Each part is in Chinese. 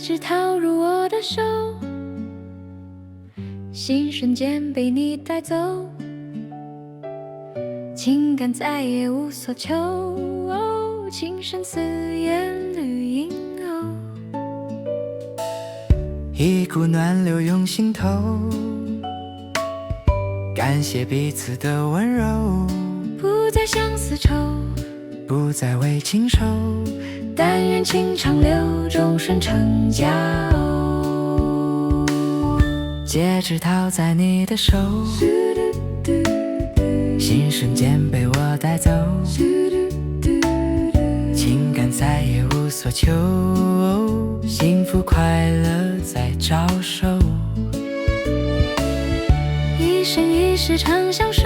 指套入我的手，心瞬间被你带走，情感再也无所求，情深似烟缕萦一股暖流涌心头，感谢彼此的温柔，不再相思愁，不再为情愁，但愿情长留，终身成家。戒指套在你的手，心瞬间被我带走，情感再也无所求，幸福快乐在招手，一生一世长相守，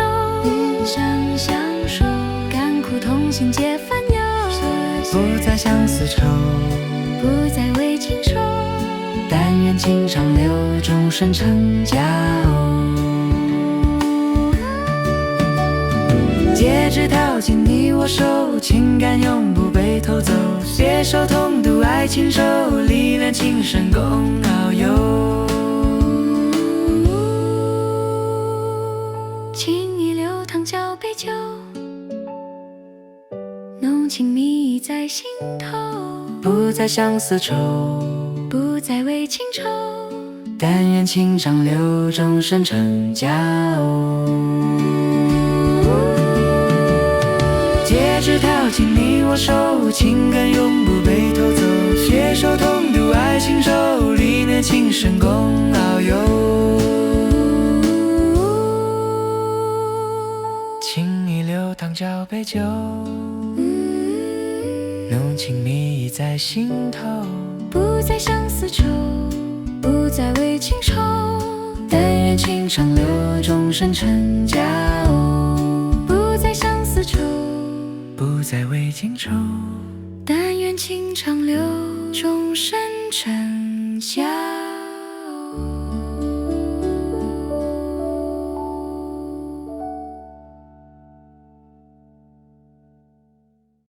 甘苦同心皆烦忧，不再相思愁，不再为情愁，但愿情长留，终身成家。戒指套进你我手，情感永不被偷走，携手同度爱情手，历练情深共遨游。情意流淌交杯酒，浓情蜜意在心头，不再相思愁，不再为情愁，但愿情长留，终身成家。戒指套进你我手，情感永不被偷走，携手同度爱情手，历练情深共遨游。情意流淌交杯酒，浓情蜜意在心头，不再相思愁，不再为情愁，但愿情长留，终身成家。不再相思愁，不再为情愁，但愿情长留，终身成家。